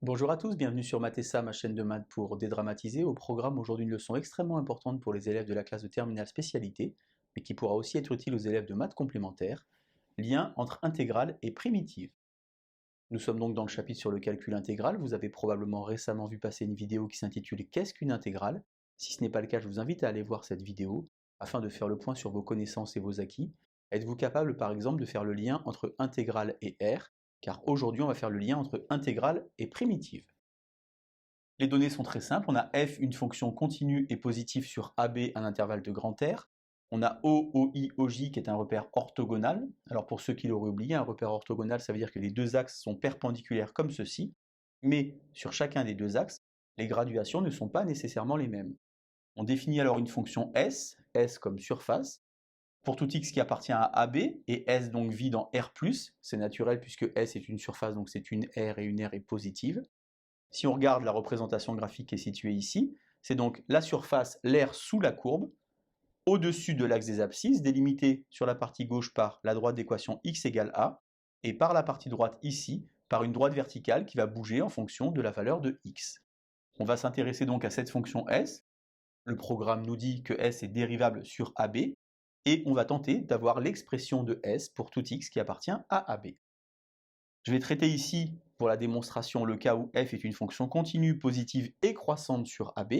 Bonjour à tous, bienvenue sur Mathessa, ma chaîne de maths pour dédramatiser. Au programme aujourd'hui une leçon extrêmement importante pour les élèves de la classe de terminale spécialité, mais qui pourra aussi être utile aux élèves de maths complémentaires, lien entre intégrale et primitive. Nous sommes donc dans le chapitre sur le calcul intégral. Vous avez probablement récemment vu passer une vidéo qui s'intitule Qu'est-ce qu'une intégrale? Si ce n'est pas le cas, je vous invite à aller voir cette vidéo afin de faire le point sur vos connaissances et vos acquis. Êtes-vous capable par exemple de faire le lien entre intégrale et R? Car aujourd'hui on va faire le lien entre intégrale et primitive. Les données sont très simples, on a f, une fonction continue et positive sur AB à un intervalle de grand R. On a O, OI, OJ qui est un repère orthogonal. Alors pour ceux qui l'auraient oublié, un repère orthogonal, ça veut dire que les deux axes sont perpendiculaires comme ceci, mais sur chacun des deux axes, les graduations ne sont pas nécessairement les mêmes. On définit alors une fonction S, S comme surface, pour tout x qui appartient à AB, et S donc vit dans R+, c'est naturel puisque S est une surface, donc c'est une R et une R est positive. Si on regarde la représentation graphique qui est située ici, c'est donc la surface, l'aire sous la courbe, au-dessus de l'axe des abscisses, délimitée sur la partie gauche par la droite d'équation x égale a, et par la partie droite ici, par une droite verticale qui va bouger en fonction de la valeur de x. On va s'intéresser donc à cette fonction s. Le programme nous dit que s est dérivable sur AB, et on va tenter d'avoir l'expression de s pour tout x qui appartient à AB. Je vais traiter ici, pour la démonstration, le cas où f est une fonction continue, positive et croissante sur AB,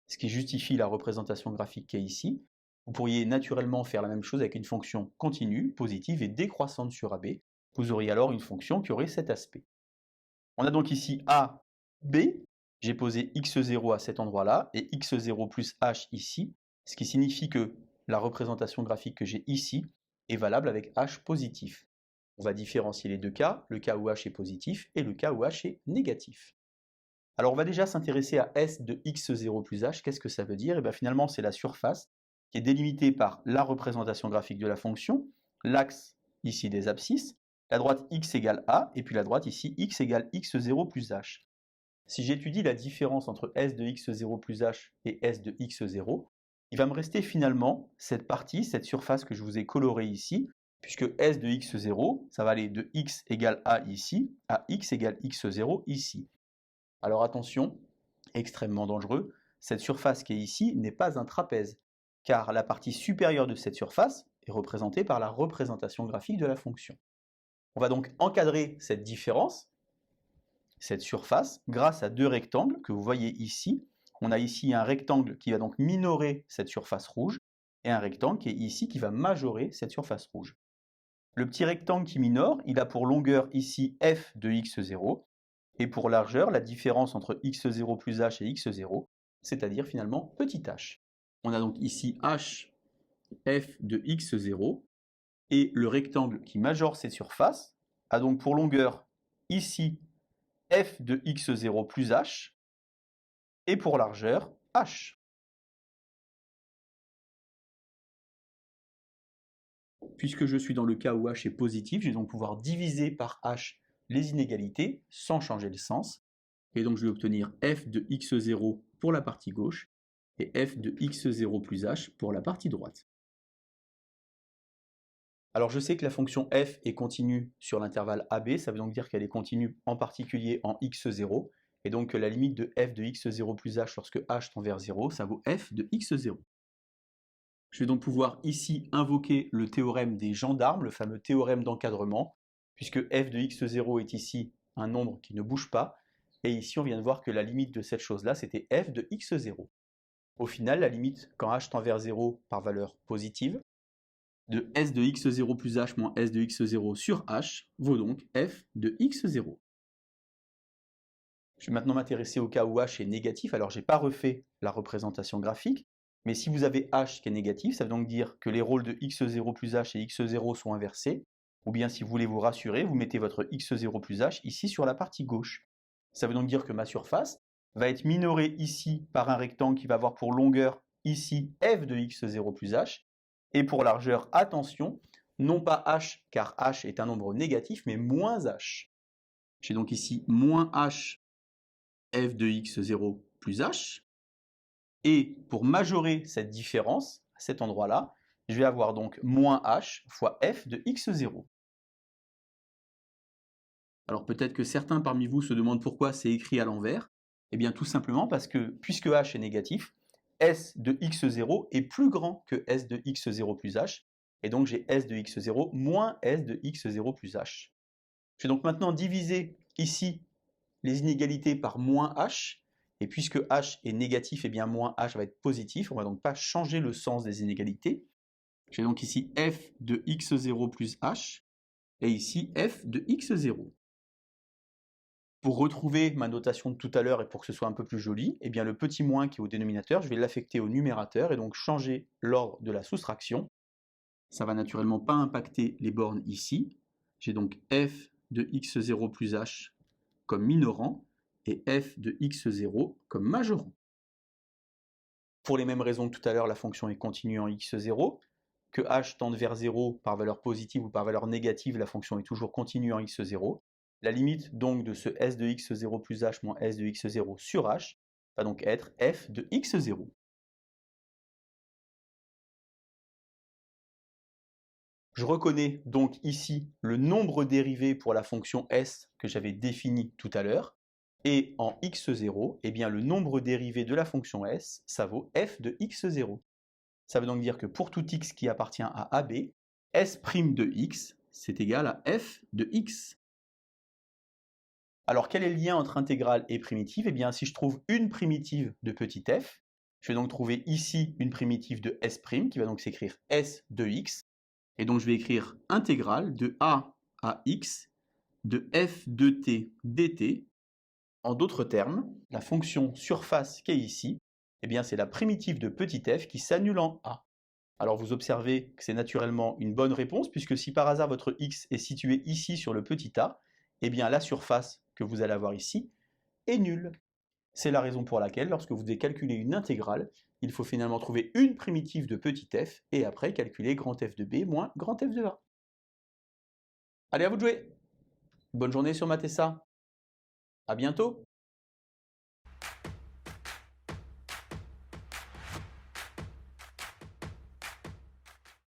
ce qui justifie la représentation graphique qui est ici. Vous pourriez naturellement faire la même chose avec une fonction continue, positive et décroissante sur AB. Vous auriez alors une fonction qui aurait cet aspect. On a donc ici A, B, j'ai posé x0 à cet endroit-là, et x0 plus h ici, ce qui signifie que la représentation graphique que j'ai ici est valable avec h positif. On va différencier les deux cas, le cas où h est positif et le cas où h est négatif. Alors on va déjà s'intéresser à S de x0 plus h. Qu'est-ce que ça veut dire? Et bien finalement c'est la surface qui est délimitée par la représentation graphique de la fonction, l'axe ici des abscisses, la droite x égale a, et puis la droite ici x égale x0 plus h. Si j'étudie la différence entre S de x0 plus h et S de x0, il va me rester finalement cette partie, cette surface que je vous ai colorée ici, puisque S de x0, ça va aller de x égale a ici à x égale x0 ici. Alors attention, extrêmement dangereux, cette surface qui est ici n'est pas un trapèze, car la partie supérieure de cette surface est représentée par la représentation graphique de la fonction. On va donc encadrer cette différence, cette surface, grâce à deux rectangles que vous voyez ici. On a ici un rectangle qui va donc minorer cette surface rouge, et un rectangle qui est ici qui va majorer cette surface rouge. Le petit rectangle qui minore, il a pour longueur ici f de x0, et pour largeur, la différence entre x0 plus h et x0, c'est-à-dire finalement petit h. On a donc ici h, f de x0, et le rectangle qui majore cette surface a donc pour longueur ici f de x0 plus h, et pour largeur h. Puisque je suis dans le cas où h est positif, je vais donc pouvoir diviser par h les inégalités sans changer le sens, et donc je vais obtenir f de x0 pour la partie gauche et f de x0 plus h pour la partie droite. Alors je sais que la fonction f est continue sur l'intervalle AB, ça veut donc dire qu'elle est continue en particulier en x0, et donc que la limite de f de x0 plus h lorsque h tend vers 0, ça vaut f de x0. Je vais donc pouvoir ici invoquer le théorème des gendarmes, le fameux théorème d'encadrement, puisque f de x0 est ici un nombre qui ne bouge pas, et ici on vient de voir que la limite de cette chose-là c'était f de x0. Au final, la limite quand h tend vers 0 par valeur positive, de s de x0 plus h moins s de x0 sur h vaut donc f de x0. Je vais maintenant m'intéresser au cas où h est négatif. Alors j'ai pas refait la représentation graphique, mais si vous avez h qui est négatif, ça veut donc dire que les rôles de x0 plus h et x0 sont inversés, ou bien si vous voulez vous rassurer, vous mettez votre x0 plus h ici sur la partie gauche. Ça veut donc dire que ma surface va être minorée ici par un rectangle qui va avoir pour longueur ici f de x0 plus h, et pour largeur, attention, non pas h, car h est un nombre négatif, mais moins h. J'ai donc ici moins h f de x0 plus h, et pour majorer cette différence, à cet endroit-là, je vais avoir donc moins h fois f de x0. Alors peut-être que certains parmi vous se demandent pourquoi c'est écrit à l'envers. Eh bien tout simplement parce que puisque h est négatif, s de x0 est plus grand que s de x0 plus h, et donc j'ai s de x0 moins s de x0 plus h. Je vais donc maintenant diviser ici les inégalités par moins h, et puisque h est négatif, et bien moins h va être positif, on ne va donc pas changer le sens des inégalités. J'ai donc ici f de x0 plus h, et ici f de x0. Pour retrouver ma notation de tout à l'heure et pour que ce soit un peu plus joli, eh bien le petit moins qui est au dénominateur, je vais l'affecter au numérateur et donc changer l'ordre de la soustraction. Ça va naturellement pas impacter les bornes ici. J'ai donc f de x0 plus h comme minorant et f de x0 comme majorant. Pour les mêmes raisons que tout à l'heure, la fonction est continue en x0. Que h tende vers 0 par valeur positive ou par valeur négative, la fonction est toujours continue en x0. La limite donc de ce s de x0 plus h moins s de x0 sur h va donc être f de x0. Je reconnais donc ici le nombre dérivé pour la fonction s que j'avais défini tout à l'heure. Et en x0, eh bien le nombre dérivé de la fonction s, ça vaut f de x0. Ça veut donc dire que pour tout x qui appartient à AB, s' de x, c'est égal à f de x. Alors quel est le lien entre intégrale et primitive? Eh bien si je trouve une primitive de petit f, je vais donc trouver ici une primitive de s' qui va donc s'écrire s de x, et donc je vais écrire intégrale de a à x de f de t dt. En d'autres termes, la fonction surface qui est ici, eh bien c'est la primitive de petit f qui s'annule en a. Alors vous observez que c'est naturellement une bonne réponse, puisque si par hasard votre x est situé ici sur le petit a, eh bien la surface que vous allez avoir ici est nulle. C'est la raison pour laquelle, lorsque vous devez calculer une intégrale, il faut finalement trouver une primitive de petit f, et après calculer grand F de b moins grand F de a. Allez, à vous de jouer. Bonne journée sur Mathessa. À bientôt.